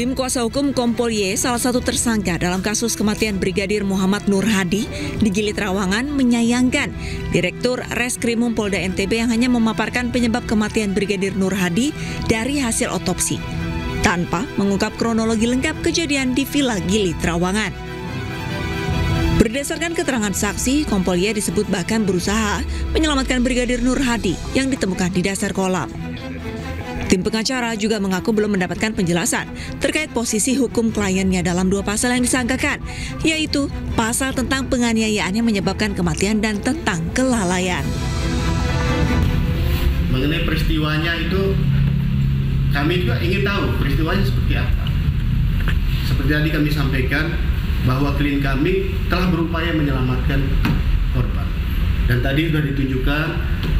Tim kuasa hukum Kompol Y, salah satu tersangka dalam kasus kematian Brigadir Muhammad Nur Hadi di Gili Trawangan, menyayangkan Direktur Reskrimum Polda NTB yang hanya memaparkan penyebab kematian Brigadir Nur Hadi dari hasil otopsi, tanpa mengungkap kronologi lengkap kejadian di Villa Gili Trawangan. Berdasarkan keterangan saksi, Kompol Y disebut bahkan berusaha menyelamatkan Brigadir Nur Hadi yang ditemukan di dasar kolam. Tim pengacara juga mengaku belum mendapatkan penjelasan terkait posisi hukum kliennya dalam dua pasal yang disangkakan, yaitu pasal tentang penganiayaan yang menyebabkan kematian dan tentang kelalaian. Mengenai peristiwanya itu, kami juga ingin tahu peristiwanya seperti apa. Seperti tadi kami sampaikan bahwa klien kami telah berupaya menyelamatkan korban. Dan tadi sudah ditunjukkan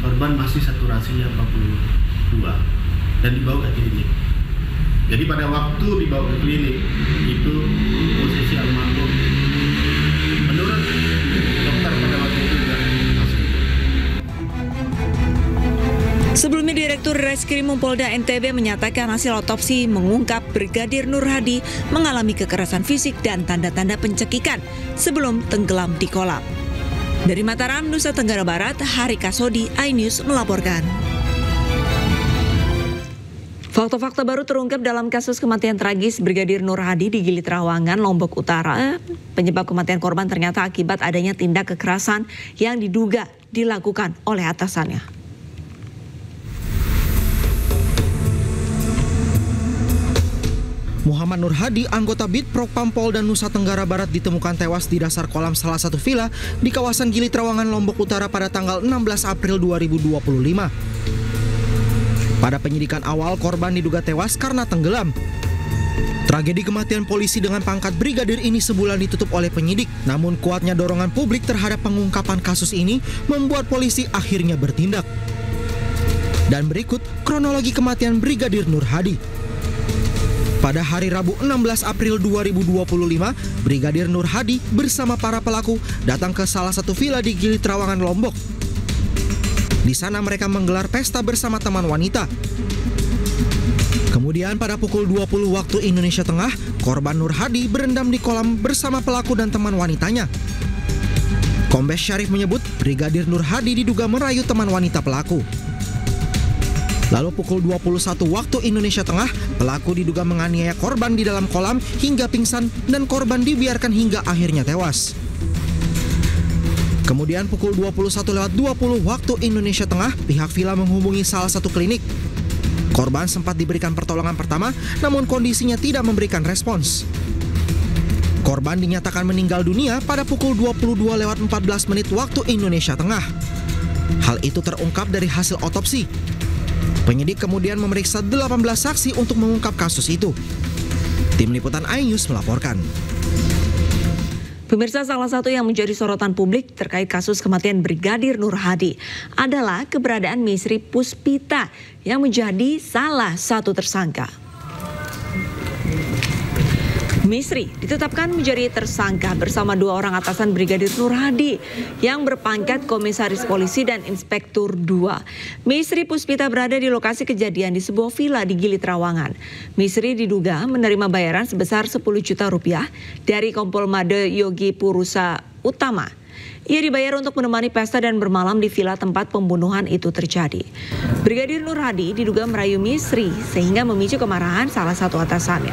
korban masih saturasinya 42. Dan dibawa ke klinik. Jadi pada waktu dibawa ke klinik itu posisi almarhum menurut dokter pada waktu itu juga masih. Sebelumnya Direktur Reskrimum Polda NTB menyatakan hasil otopsi mengungkap Brigadir Nur Hadi mengalami kekerasan fisik dan tanda-tanda pencekikan sebelum tenggelam di kolam. Dari Mataram, Nusa Tenggara Barat, Hari Kasodi, iNews melaporkan. Fakta-fakta baru terungkap dalam kasus kematian tragis Brigadir Nur Hadi di Gili Trawangan, Lombok Utara. Penyebab kematian korban ternyata akibat adanya tindak kekerasan yang diduga dilakukan oleh atasannya. Muhammad Nur Hadi, anggota BIT Propam Polda Nusa Tenggara Barat, ditemukan tewas di dasar kolam salah satu villa di kawasan Gili Trawangan, Lombok Utara pada tanggal 16 April 2025. Pada penyidikan awal, korban diduga tewas karena tenggelam. Tragedi kematian polisi dengan pangkat brigadir ini sebulan ditutup oleh penyidik. Namun kuatnya dorongan publik terhadap pengungkapan kasus ini membuat polisi akhirnya bertindak. Dan berikut kronologi kematian Brigadir Nur Hadi. Pada hari Rabu 16 April 2025, Brigadir Nur Hadi bersama para pelaku datang ke salah satu villa di Gili Trawangan, Lombok. Di sana mereka menggelar pesta bersama teman wanita. Kemudian pada pukul 20 waktu Indonesia Tengah, korban Nur Hadi berendam di kolam bersama pelaku dan teman wanitanya. Kombes Syarif menyebut Brigadir Nur Hadi diduga merayu teman wanita pelaku. Lalu pukul 21 waktu Indonesia Tengah, pelaku diduga menganiaya korban di dalam kolam hingga pingsan dan korban dibiarkan hingga akhirnya tewas. Kemudian pukul 21.20 waktu Indonesia Tengah, pihak villa menghubungi salah satu klinik. Korban sempat diberikan pertolongan pertama, namun kondisinya tidak memberikan respons. Korban dinyatakan meninggal dunia pada pukul 22.14 waktu Indonesia Tengah. Hal itu terungkap dari hasil otopsi. Penyidik kemudian memeriksa 18 saksi untuk mengungkap kasus itu. Tim Liputan iNews melaporkan. Pemirsa, salah satu yang menjadi sorotan publik terkait kasus kematian Brigadir Nur Hadi adalah keberadaan Misri Puspita yang menjadi salah satu tersangka. Misri ditetapkan menjadi tersangka bersama dua orang atasan Brigadir Nur Hadi yang berpangkat Komisaris Polisi dan Inspektur 2. Misri Puspita berada di lokasi kejadian di sebuah villa di Gili Trawangan. Misri diduga menerima bayaran sebesar 10 juta rupiah dari Kompol Made Yogi Purusa Utama. Ia dibayar untuk menemani pesta dan bermalam di villa tempat pembunuhan itu terjadi. Brigadir Nur Hadi diduga merayu Misri sehingga memicu kemarahan salah satu atasannya.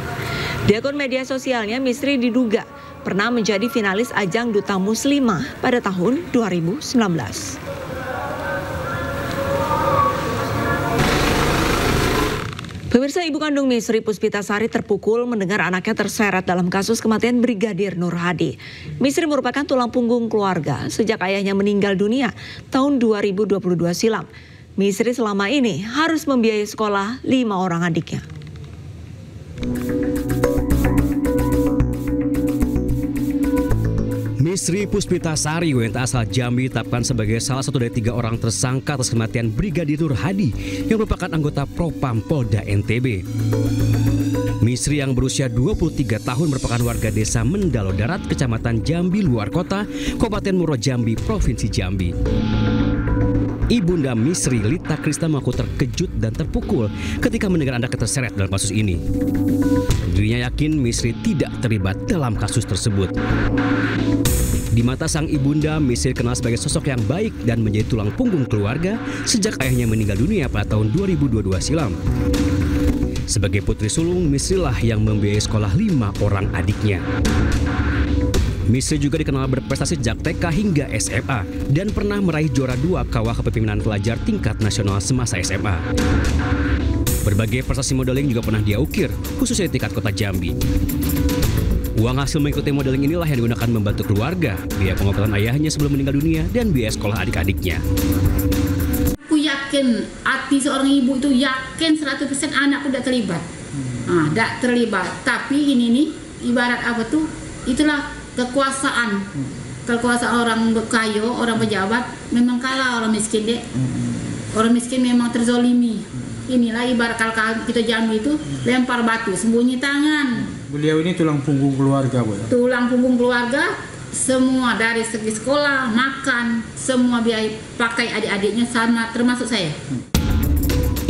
Di akun media sosialnya, Misri diduga pernah menjadi finalis ajang Duta Muslimah pada tahun 2019. Pemirsa, ibu kandung Misri Puspitasari terpukul mendengar anaknya terseret dalam kasus kematian Brigadir Nur Hadi. Misri merupakan tulang punggung keluarga sejak ayahnya meninggal dunia tahun 2022 silam. Misri selama ini harus membiayai sekolah 5 orang adiknya. Misri Puspitasari, WNA asal Jambi, ditetapkan sebagai salah satu dari 3 orang tersangka atas kematian Brigadir Nur Hadi yang merupakan anggota Propam Polda NTB. Misri yang berusia 23 tahun merupakan warga desa Mendalo Darat, Kecamatan Jambi Luar Kota, Kabupaten Muaro Jambi, Provinsi Jambi. Ibunda Misri, Lita Krista, mengaku terkejut dan terpukul ketika mendengar anaknya terseret dalam kasus ini. Dirinya yakin Misri tidak terlibat dalam kasus tersebut. Di mata sang ibunda, Misri dikenal sebagai sosok yang baik dan menjadi tulang punggung keluarga sejak ayahnya meninggal dunia pada tahun 2022 silam. Sebagai putri sulung, Misri lah yang membiayai sekolah 5 orang adiknya. Misri juga dikenal berprestasi sejak TK hingga SMA dan pernah meraih juara 2 Kawah Kepemimpinan Pelajar tingkat nasional semasa SMA. Berbagai prestasi modeling juga pernah dia ukir, khususnya di tingkat kota Jambi. Uang hasil mengikuti modeling inilah yang digunakan membantu keluarga, biaya pengobatan ayahnya sebelum meninggal dunia, dan biaya sekolah adik-adiknya. Aku yakin, hati seorang ibu itu yakin 100% anakku tidak terlibat. Tidak terlibat, tapi ini nih ibarat apa tuh, itulah kekuasaan orang kaya, orang pejabat memang kalah orang miskin dek. Orang miskin memang terzolimi. Inilah ibarat kalau kita Jambi itu lempar batu sembunyi tangan. Beliau ini tulang punggung keluarga, Bu. Tulang punggung keluarga, semua dari segi sekolah, makan, semua biaya pakai adik-adiknya sama termasuk saya.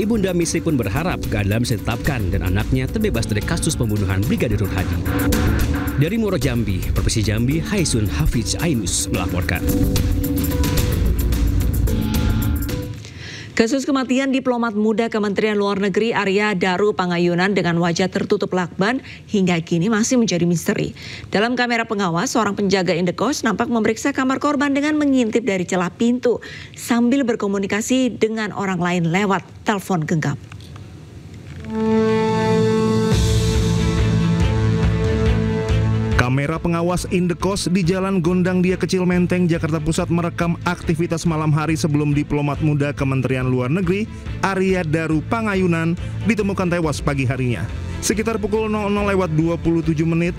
Ibunda Misri pun berharap keadilan bisa ditetapkan dan anaknya terbebas dari kasus pembunuhan Brigadir Nur Hadi. Dari Muaro Jambi, Provinsi Jambi, Haisun Hafiz Ainus melaporkan. Kasus kematian diplomat muda Kementerian Luar Negeri Arya Daru Pangayunan dengan wajah tertutup lakban hingga kini masih menjadi misteri. Dalam kamera pengawas, seorang penjaga indekos nampak memeriksa kamar korban dengan mengintip dari celah pintu sambil berkomunikasi dengan orang lain lewat telepon genggam. Kamera pengawas indekos di Jalan Gondang Dia Kecil Menteng, Jakarta Pusat merekam aktivitas malam hari sebelum diplomat muda Kementerian Luar Negeri Arya Daru Pangayunan ditemukan tewas pagi harinya. Sekitar pukul 00:27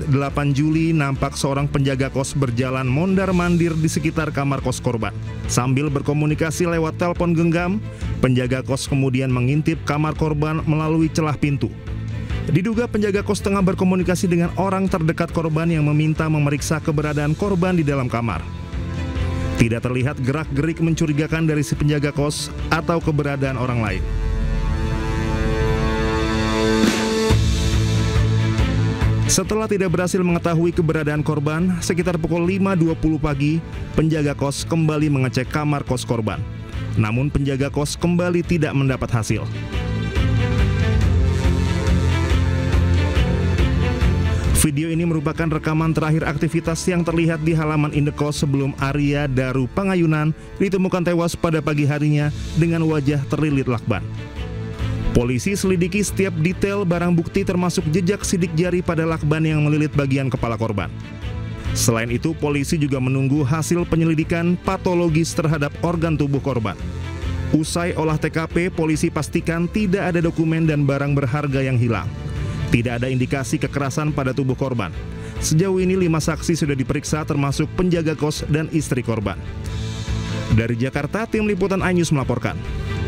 8 Juli nampak seorang penjaga kos berjalan mondar-mandir di sekitar kamar kos korban. Sambil berkomunikasi lewat telepon genggam, penjaga kos kemudian mengintip kamar korban melalui celah pintu. Diduga penjaga kos tengah berkomunikasi dengan orang terdekat korban yang meminta memeriksa keberadaan korban di dalam kamar. Tidak terlihat gerak-gerik mencurigakan dari si penjaga kos atau keberadaan orang lain. Setelah tidak berhasil mengetahui keberadaan korban, sekitar pukul 5.20 pagi, penjaga kos kembali mengecek kamar kos korban. Namun penjaga kos kembali tidak mendapat hasil. Video ini merupakan rekaman terakhir aktivitas yang terlihat di halaman indekos sebelum Arya Daru Pangayunan ditemukan tewas pada pagi harinya dengan wajah terlilit lakban. Polisi selidiki setiap detail barang bukti termasuk jejak sidik jari pada lakban yang melilit bagian kepala korban. Selain itu, polisi juga menunggu hasil penyelidikan patologis terhadap organ tubuh korban. Usai olah TKP, polisi pastikan tidak ada dokumen dan barang berharga yang hilang. Tidak ada indikasi kekerasan pada tubuh korban. Sejauh ini 5 saksi sudah diperiksa termasuk penjaga kos dan istri korban. Dari Jakarta, tim liputan iNews melaporkan.